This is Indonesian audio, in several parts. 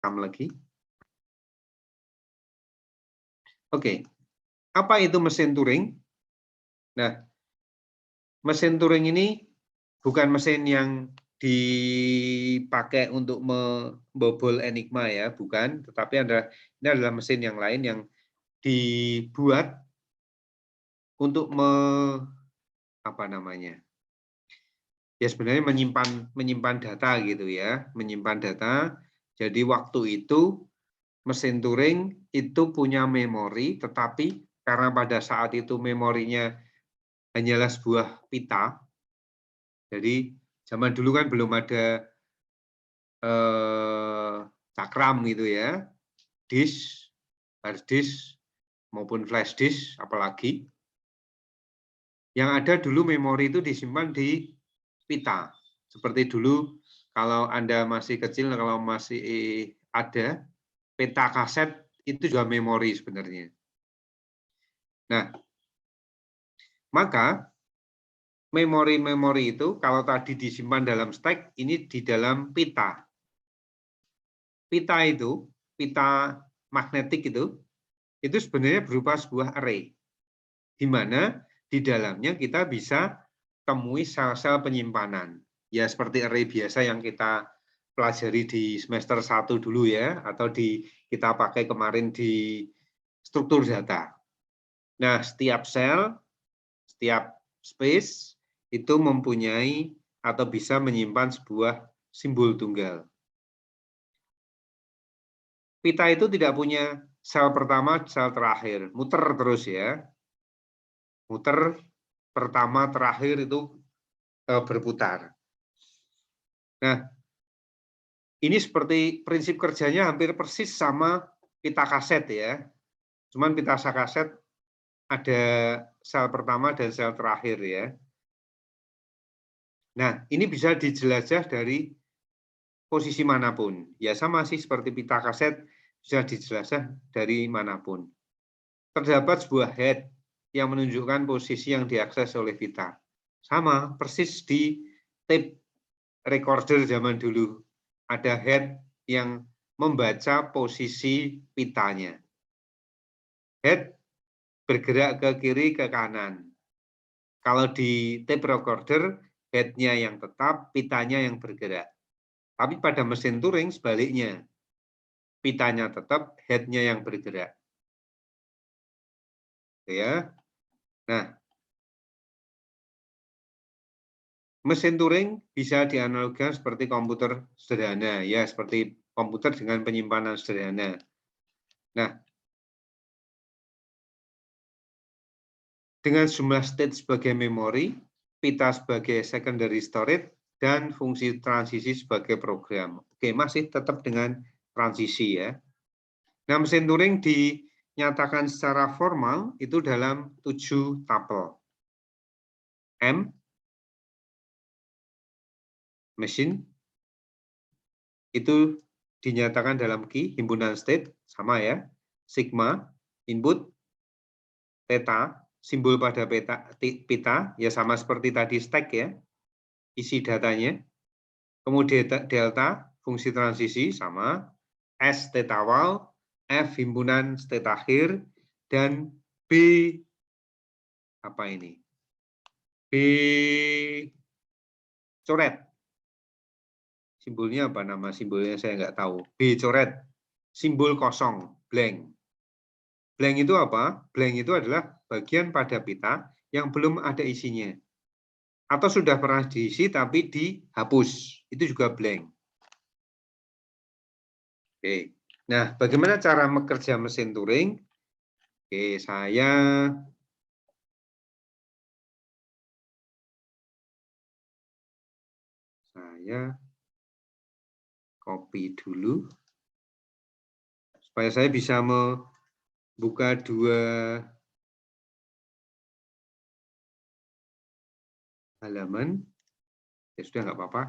rekam lagi. Oke, apa itu mesin Turing? Nah, mesin Turing ini bukan mesin yang dipakai untuk membobol Enigma ya, bukan. Tetapi ini adalah mesin yang lain yang dibuat untuk ya sebenarnya menyimpan data gitu ya, menyimpan data. Jadi waktu itu mesin Turing itu punya memori, tetapi karena pada saat itu memorinya hanyalah sebuah pita. Jadi zaman dulu kan belum ada cakram gitu ya, disk, hard disk maupun flash disk apalagi. Yang ada dulu memori itu disimpan di pita. Seperti dulu kalau Anda masih kecil, kalau masih ada peta kaset, itu juga memori sebenarnya. Nah, maka memori-memori itu kalau tadi disimpan dalam stack, ini di dalam pita. Pita itu, pita magnetik itu sebenarnya berupa sebuah array, di mana di dalamnya kita bisa temui sel-sel penyimpanan. Ya seperti array biasa yang kita pelajari di semester 1 dulu ya, atau kita pakai kemarin di struktur data. Nah, setiap sel, setiap space itu mempunyai atau bisa menyimpan sebuah simbol tunggal. Pita itu tidak punya sel pertama, sel terakhir, muter terus ya. Muter pertama, terakhir itu berputar. Nah, ini seperti prinsip kerjanya hampir persis sama pita kaset ya. Cuman pita kaset ada sel pertama dan sel terakhir ya. Nah, ini bisa dijelajah dari posisi manapun. Ya sama sih seperti pita kaset, bisa dijelajah dari manapun. Terdapat sebuah head yang menunjukkan posisi yang diakses oleh pita. Sama, persis di tape recorder zaman dulu. Ada head yang membaca posisi pitanya. Head bergerak ke kiri, ke kanan. Kalau di tape recorder, head-nya yang tetap, pitanya yang bergerak. Tapi pada mesin Turing sebaliknya. Pitanya tetap, head-nya yang bergerak. Ya. Nah, mesin Turing bisa dianalogikan seperti komputer sederhana, ya seperti komputer dengan penyimpanan sederhana. Nah, dengan jumlah state sebagai memori, pita sebagai secondary storage, dan fungsi transisi sebagai program. Oke, masih tetap dengan transisi ya. Nah, mesin Turing dinyatakan secara formal itu dalam 7 tupel. M, machine, itu dinyatakan dalam key, himpunan state, sama ya. Sigma, input, theta, simbol pada pita, ya sama seperti tadi stack ya, isi datanya. Kemudian delta, fungsi transisi, sama. S, theta awal, F, himpunan state akhir, dan B, apa ini? B, coret. Simbolnya apa nama simbolnya saya nggak tahu. B, coret. Simbol kosong, blank. Blank itu apa? Blank itu adalah bagian pada pita yang belum ada isinya. Atau sudah pernah diisi tapi dihapus. Itu juga blank. Oke. Nah, bagaimana cara bekerja mesin Turing? Oke, saya copy dulu supaya saya bisa membuka dua halaman. Ya sudah, nggak apa-apa.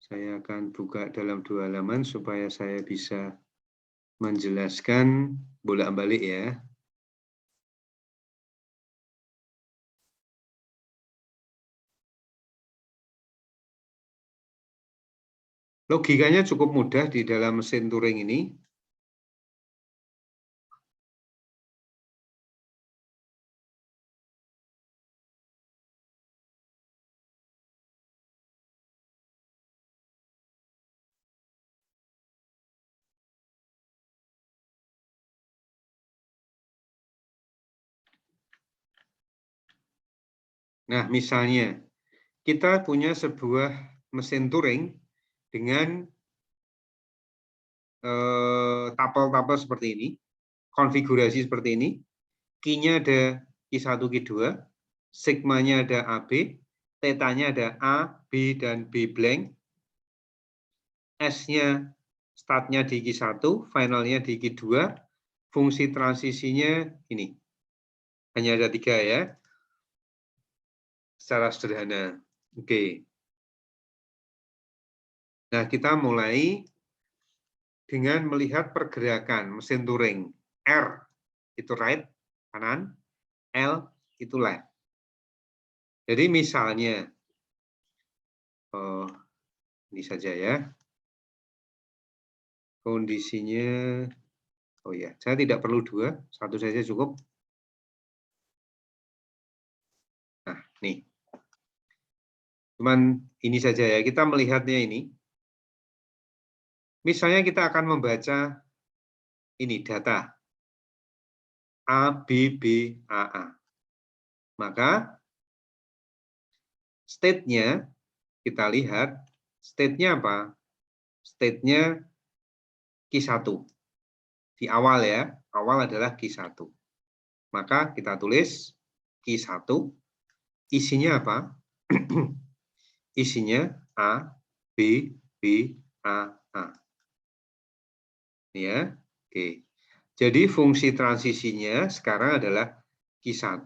Saya akan buka dalam dua halaman supaya saya bisa menjelaskan bolak-balik ya. Logikanya cukup mudah di dalam mesin Turing ini. Nah, misalnya kita punya sebuah mesin Turing dengan tapel-tapel seperti ini, konfigurasi seperti ini, key-nya ada Q1, Q2, sigmanya ada AB, theta-nya ada A, B, dan B blank, S-nya start-nya di Q1, final-nya di Q2, fungsi transisinya ini. Hanya ada 3 ya, secara sederhana. Oke. Nah, kita mulai dengan melihat pergerakan mesin Turing. R itu right, kanan, L itu left. Jadi misalnya, ini saja ya, kondisinya, oh ya, saya tidak perlu 2, 1 saja cukup. Nah, nih. Cuman ini saja ya, kita melihatnya ini. Misalnya kita akan membaca ini data A, B, B, A, A. Maka state-nya kita lihat, state-nya apa? State-nya Q1. Di awal ya, awal adalah Q1. Maka kita tulis Q1, isinya apa? Isinya A, B, B, A, A. Ya, oke. Jadi fungsi transisinya sekarang adalah Q1,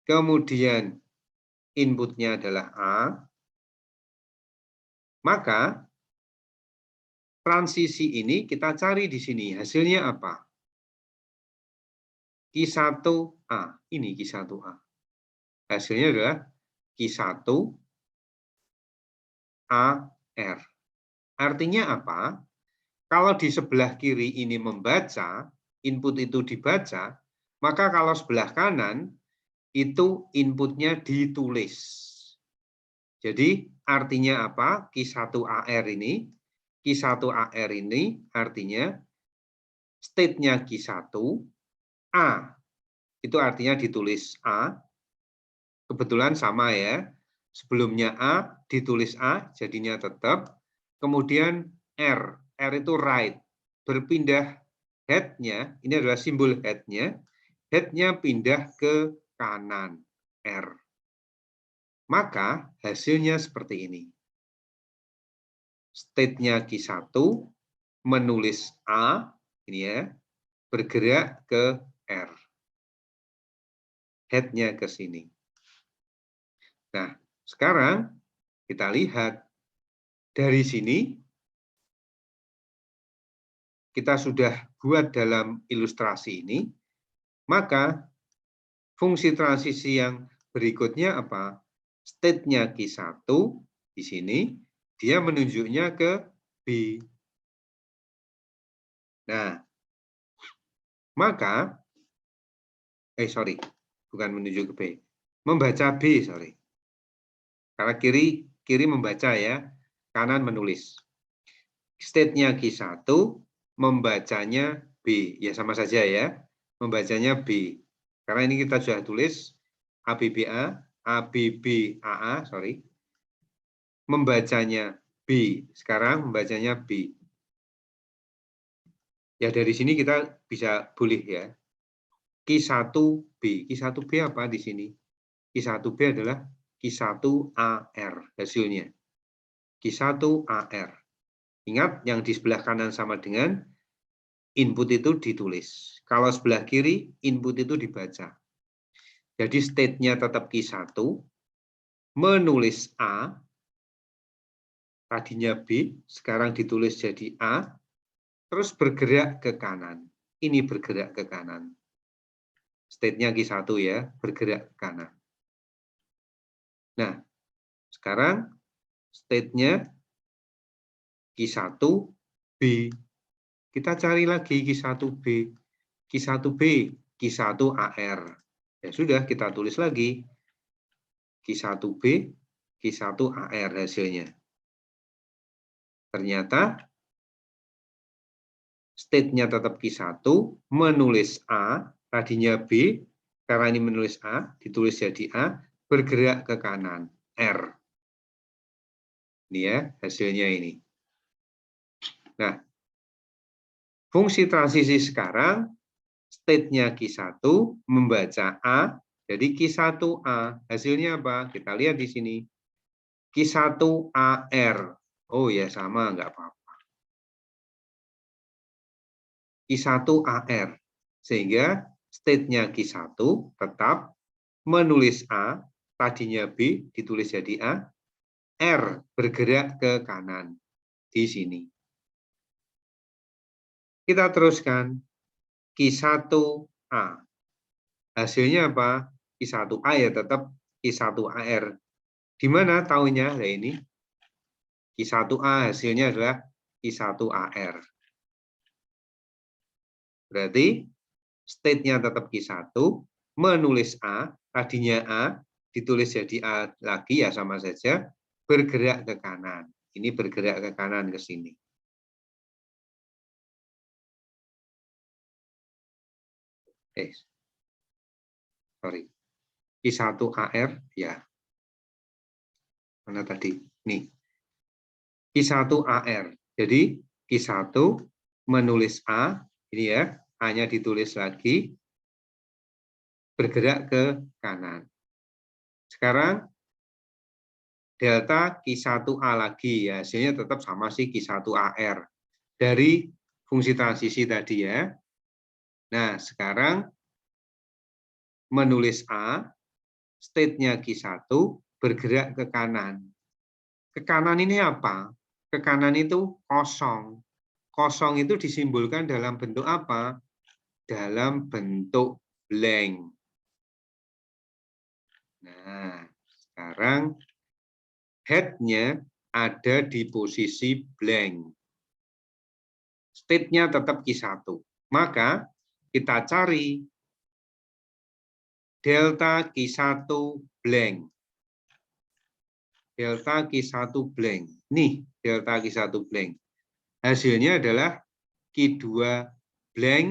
kemudian inputnya adalah A, maka transisi ini kita cari di sini, hasilnya apa? Q1A, ini Q1A. Hasilnya adalah Q1AR. Artinya apa? Kalau di sebelah kiri ini membaca, input itu dibaca, maka kalau sebelah kanan itu inputnya ditulis. Jadi artinya apa? Q1AR ini, Q1AR ini artinya state-nya Q1, A. Itu artinya ditulis A. Kebetulan sama ya. Sebelumnya A, ditulis A, jadinya tetap. Kemudian R. R itu right. Berpindah head-nya, ini adalah simbol head-nya. Head-nya pindah ke kanan. R. Maka hasilnya seperti ini. State-nya Q1 menulis A, ini ya, bergerak ke R. Head-nya ke sini. Nah, sekarang kita lihat dari sini, kita sudah buat dalam ilustrasi ini, maka fungsi transisi yang berikutnya apa? State-nya Q1 di sini, dia menunjuknya ke B. Nah, maka, bukan menuju ke B, membaca B, Karena kiri membaca ya, kanan menulis. State-nya Q1, membacanya B. Ya sama saja ya, membacanya B. Karena ini kita sudah tulis ABBA, ABBAA, membacanya B. Sekarang membacanya B. Ya dari sini kita bisa boleh ya. Q1B. Q1B apa di sini? Q1B adalah Q1AR hasilnya. Q1AR. Ingat yang di sebelah kanan sama dengan input itu ditulis. Kalau sebelah kiri input itu dibaca. Jadi state-nya tetap Q1, menulis A, tadinya B, sekarang ditulis jadi A, terus bergerak ke kanan. Ini bergerak ke kanan. State-nya Q1 ya, bergerak ke kanan. Nah, sekarang state-nya Q1B. Kita cari lagi Q1B. Q1B, Q1AR. Ya sudah, kita tulis lagi. Q1B, Q1AR hasilnya. Ternyata state-nya tetap Q1, menulis A, tadinya B, karena ini menulis A, ditulis jadi A, bergerak ke kanan, R. Ini ya, hasilnya ini. Nah, fungsi transisi sekarang, state-nya Q1, membaca A, jadi Q1A. Hasilnya apa? Kita lihat di sini. Q1AR. Oh ya, sama, nggak apa-apa. Q1AR. Sehingga state-nya Q1 tetap menulis A, tadinya B, ditulis jadi A, R bergerak ke kanan di sini. Kita teruskan Q1A. Hasilnya apa? Q1A ya tetap Q1AR. Di mana tahunya? Nah ini. Q1A hasilnya adalah Q1AR. Berarti state-nya tetap Q1, menulis A, tadinya A, ditulis jadi A lagi ya sama saja, bergerak ke kanan. Ini bergerak ke kanan ke sini. Sorry. Q1AR, ya. Mana tadi? Nih. Q1AR. Jadi Q1 menulis A, ini ya, A-nya ditulis lagi, bergerak ke kanan. Sekarang delta Q1A lagi, ya, hasilnya tetap sama sih Q1AR. Dari fungsi transisi tadi ya. Nah, sekarang menulis A, state-nya Q1, bergerak ke kanan. Ke kanan ini apa? Ke kanan itu kosong. Kosong itu disimbolkan dalam bentuk apa? Dalam bentuk blank. Nah, sekarang head-nya ada di posisi blank. State-nya tetap Q1. Maka kita cari delta Q1 blank. Delta Q1 blank. Nih, delta Q1 blank. Hasilnya adalah Q2 blank,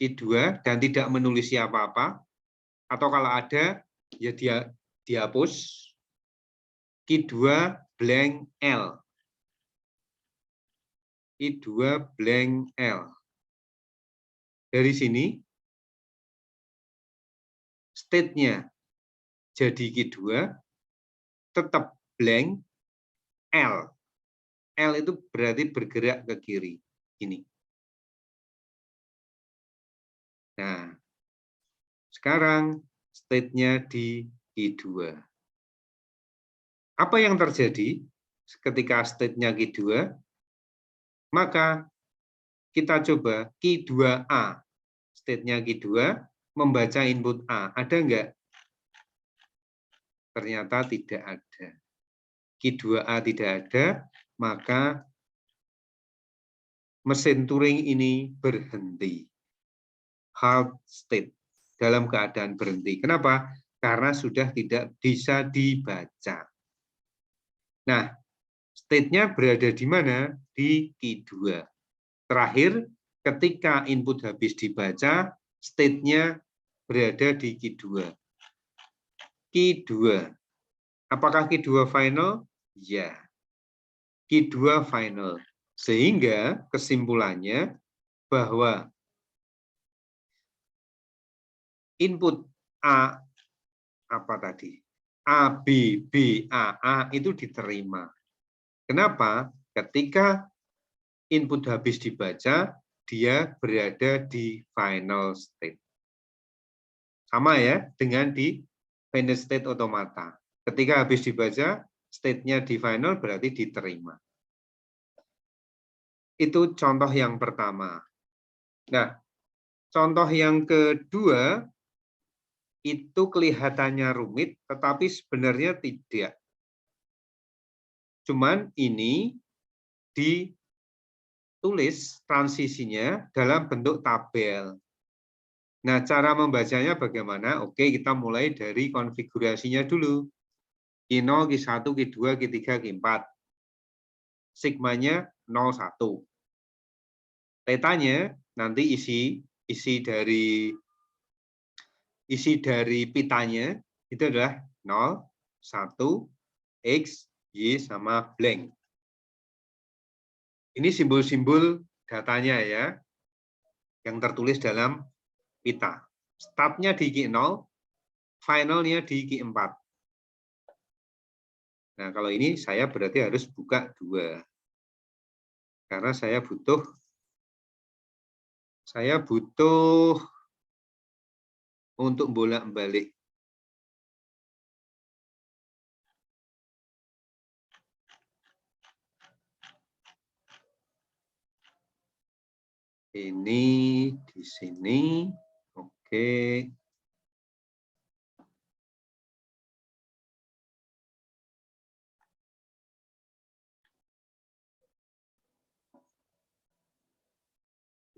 Q2 dan tidak menulis apa-apa. Atau kalau ada, ya dia dihapus. Q2 blank L. Q2 blank L. Dari sini, state-nya jadi Q2, tetap blank L. L itu berarti bergerak ke kiri. Ini. Nah, sekarang state-nya di Q2. Apa yang terjadi ketika state-nya Q2? Maka kita coba Q2A. State-nya Q2 membaca input A. Ada enggak? Ternyata tidak ada. Q2A tidak ada, maka mesin Turing ini berhenti. Halt state, dalam keadaan berhenti. Kenapa? Karena sudah tidak bisa dibaca. Nah, state-nya berada di mana? Di Q2. Terakhir, ketika input habis dibaca, state-nya berada di Q2. Q2. Apakah Q2 final? Ya. Q2 final. Sehingga kesimpulannya bahwa input A apa tadi? A, B, B, A itu diterima. Kenapa? Ketika input habis dibaca, dia berada di final state. Sama ya dengan di final state automata. Ketika habis dibaca, state-nya di final berarti diterima. Itu contoh yang pertama. Nah, contoh yang kedua, itu kelihatannya rumit, tetapi sebenarnya tidak. Cuman ini ditulis transisinya dalam bentuk tabel. Nah, cara membacanya bagaimana? Oke, kita mulai dari konfigurasinya dulu. Q0, Q1, Q2, Q3, Q4. Sigmanya 01. Petanya nanti isi dari pitanya itu adalah 0, 1, X, Y, sama blank. Ini simbol-simbol datanya ya, yang tertulis dalam pita. Startnya di Q0, finalnya di Q4. Nah, kalau ini saya berarti harus buka 2. Karena saya butuh untuk bolak-balik. Ini di sini. Oke.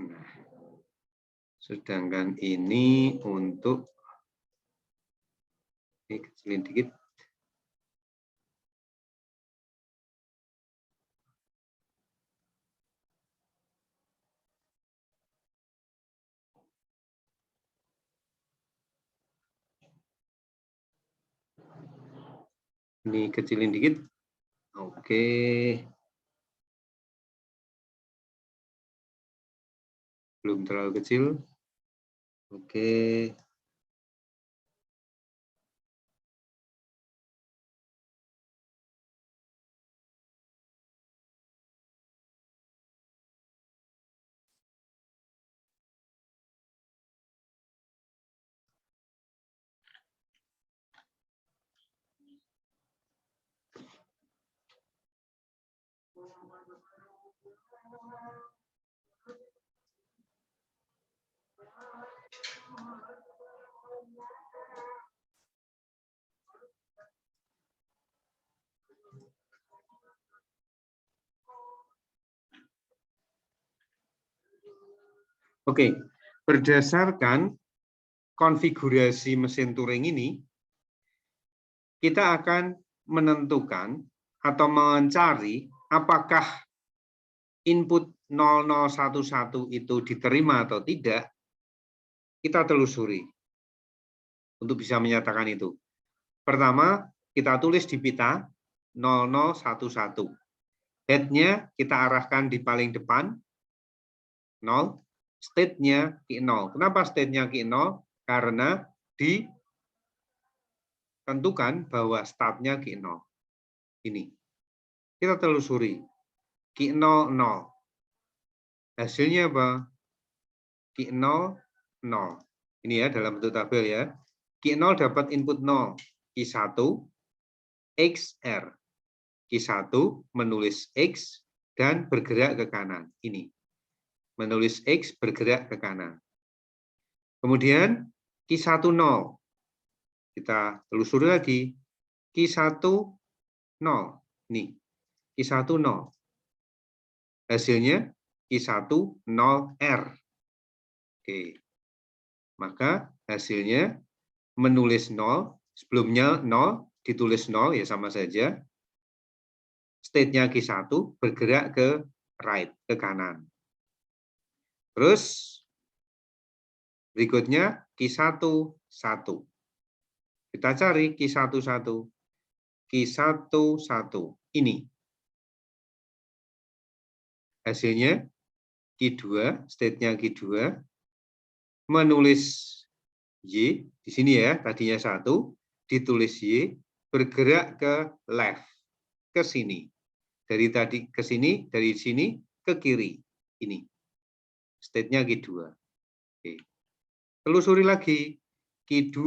Nah, sedangkan ini untuk ini kecilin dikit. Ini kecilin dikit. Oke. Belum terlalu kecil. Oke. Oke, berdasarkan konfigurasi mesin Turing ini, kita akan menentukan atau mencari apakah input 0011 itu diterima atau tidak, kita telusuri untuk bisa menyatakan itu. Pertama, kita tulis di pita 0011. Head-nya kita arahkan di paling depan, 0. State-nya Q0. Kenapa state-nya Q0? Karena ditentukan bahwa start-nya Q0. Ini. Kita telusuri. Q0, 0. Hasilnya apa? Q0, 0. Ini ya dalam bentuk tabel ya. Q0 dapat input 0. Q1, XR. Q1 menulis X dan bergerak ke kanan. Ini. Menulis X bergerak ke kanan. Kemudian Q1, 0. Kita telusuri lagi. Q1, 0. Nih. Q1, 0. Hasilnya Q1, 0R. Oke. Maka hasilnya menulis 0. Sebelumnya 0, ditulis 0, ya sama saja. State-nya Q1 bergerak ke right, ke kanan. Terus berikutnya Q1, 1. Kita cari Q1, 1. Q1, 1. Ini. Hasilnya Q2, state-nya Q2, menulis Y, di sini ya, tadinya 1, ditulis Y, bergerak ke left, ke sini. Dari tadi ke sini, dari sini ke kiri. Ini. State-nya Q2. Oke. Telusuri lagi. Q2,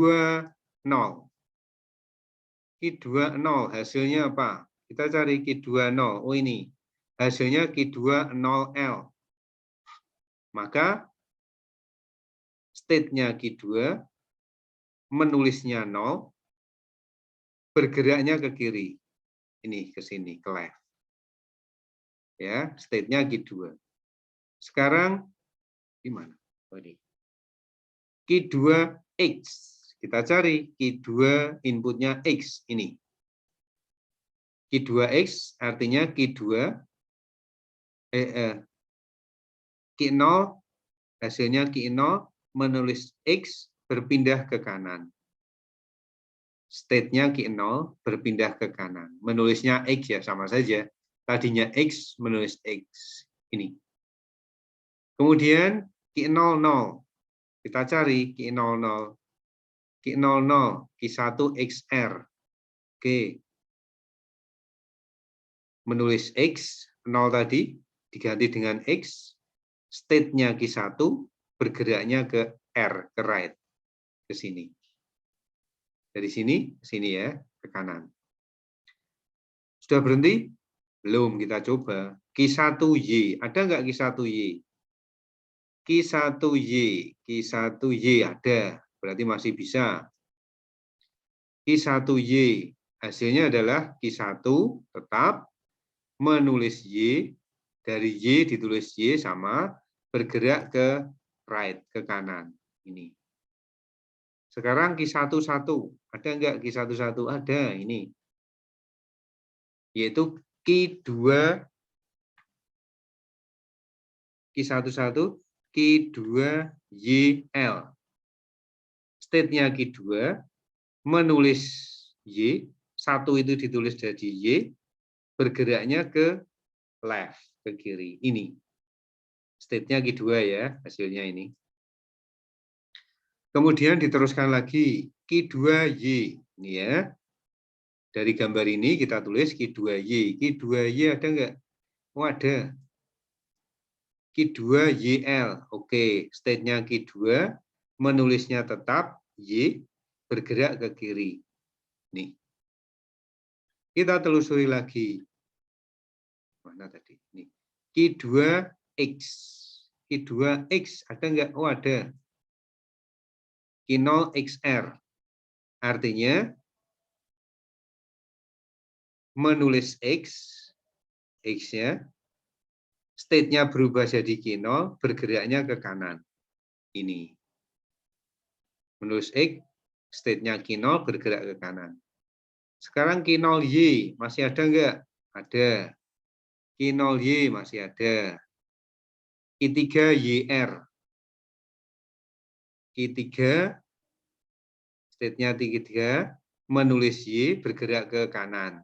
0. Q2, 0. Hasilnya apa? Kita cari Q2, 0. Oh ini. Hasilnya Q2, 0L. Maka state-nya Q2, menulisnya 0, bergeraknya ke kiri. Ini, ke sini, ke left. Ya, state-nya Q2. Sekarang gimana? Q2X. Kita cari Q2 inputnya X ini. Q2X artinya Q0 hasilnya Q0 menulis X berpindah ke kanan. State-nya Q0 berpindah ke kanan. Menulisnya X ya sama saja. Tadinya X menulis X. Ini. Kemudian Q00. Kita cari Q00. Q00, Q1 XR. Oke. Menulis X, 0 tadi, diganti dengan X. State-nya Q1, bergeraknya ke R, ke right. Ke sini. Dari sini, ke sini ya, ke kanan. Sudah berhenti? Belum, kita coba. Q1Y, ada nggak Q1Y? Q1Y ada, berarti masih bisa. Q1Y, hasilnya adalah Q1 tetap menulis Y, dari Y ditulis Y sama bergerak ke right, ke kanan. Ini. Sekarang Q11, ada nggak Q11? Ada, ini. Yaitu Q11, Q2YL. State-nya Q2, menulis Y, 1 itu ditulis jadi Y, bergeraknya ke left, ke kiri. Ini. State-nya Q2 ya, hasilnya ini. Kemudian diteruskan lagi, Q2Y. Ini ya. Dari gambar ini kita tulis Q2Y. Q2Y ada nggak? Oh ada. Q2YL. Oke, state-nya Q2, menulisnya tetap Y, bergerak ke kiri. Nih. Kita telusuri lagi. Mana tadi? Nih. Q2X. Q2X ada nggak? Oh ada. Q0XR. Artinya menulis X, X-nya, state-nya berubah jadi Q0, bergeraknya ke kanan. Ini. Menulis X, state-nya Q0, bergerak ke kanan. Sekarang Q0Y, masih ada nggak? Ada. Q0Y masih ada. Q3YR. Q3, state-nya Q3, menulis Y, bergerak ke kanan.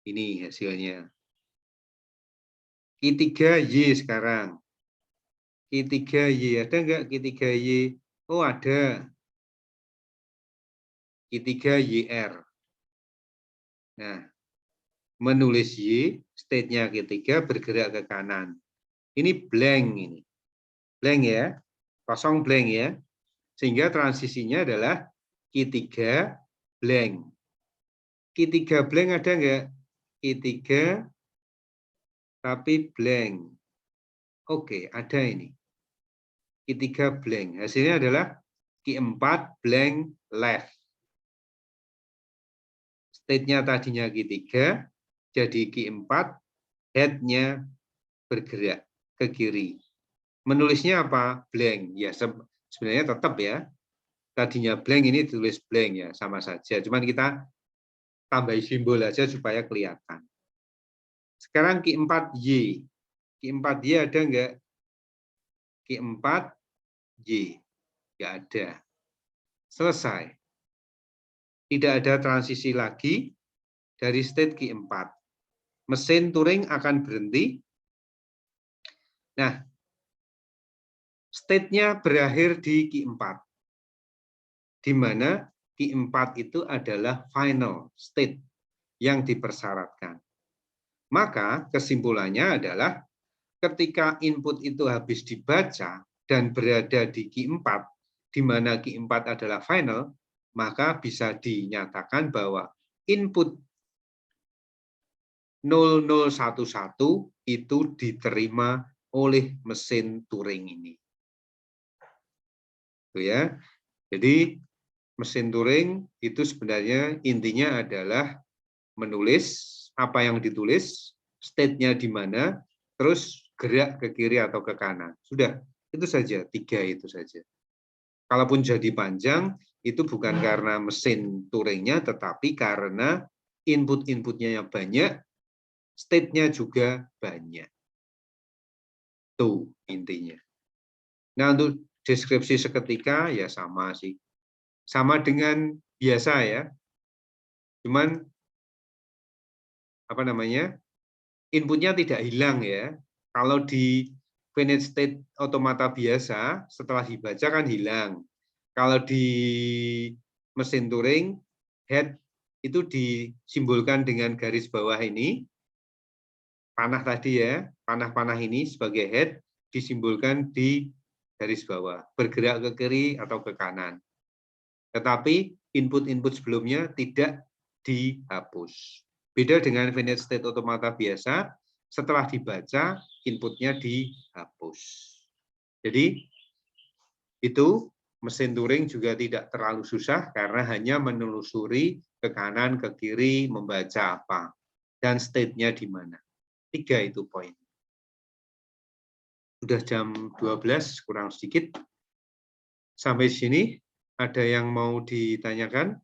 Ini hasilnya. Q3Y sekarang. Q3Y, ada nggak Q3Y? Oh ada. Q3YR. Nah, menulis Y, state-nya Q3 bergerak ke kanan. Ini blank ini. Blank ya. Kosong blank ya. Sehingga transisinya adalah Q3 blank. Q3 blank ada nggak? Q3 tapi blank. Oke, ada ini. Q3 blank. Hasilnya adalah Q4 blank left. State-nya tadinya Q3, jadi Q4, head-nya bergerak ke kiri. Menulisnya apa? Blank. Ya, sebenarnya tetap ya. Tadinya blank, ini tulis blank ya, sama saja. Cuman kita tambah simbol aja supaya kelihatan. Sekarang Q4Y. Q4Y ada nggak? Q4Y. Nggak ada. Selesai. Tidak ada transisi lagi dari state Q4. Mesin Turing akan berhenti. Nah, state-nya berakhir di Q4. Di mana Q4 itu adalah final state yang dipersyaratkan. Maka kesimpulannya adalah ketika input itu habis dibaca dan berada di Q4, di mana Q4 adalah final, maka bisa dinyatakan bahwa input 0011 itu diterima oleh mesin Turing ini. Itu ya. Jadi mesin Turing itu sebenarnya intinya adalah menulis apa yang ditulis state-nya di mana, terus gerak ke kiri atau ke kanan. Sudah, itu saja, 3 itu saja. Kalaupun jadi panjang, itu bukan karena mesin Turing-nya, tetapi karena input-inputnya yang banyak, state-nya juga banyak. Itu intinya. Nah, untuk deskripsi seketika, ya sama sih. Sama dengan biasa ya. Cuman, inputnya tidak hilang ya. Kalau di finite state automata biasa, setelah dibaca kan hilang. Kalau di mesin Turing, head itu disimbolkan dengan garis bawah ini, panah tadi ya, panah-panah ini sebagai head disimbolkan di garis bawah, bergerak ke kiri atau ke kanan. Tetapi input-input sebelumnya tidak dihapus. Beda dengan finite state automata biasa, setelah dibaca, inputnya dihapus. Jadi, itu mesin Turing juga tidak terlalu susah karena hanya menelusuri ke kanan, ke kiri, membaca apa, dan state-nya di mana. 3 itu poin. Sudah jam 12, kurang sedikit. Sampai sini, ada yang mau ditanyakan?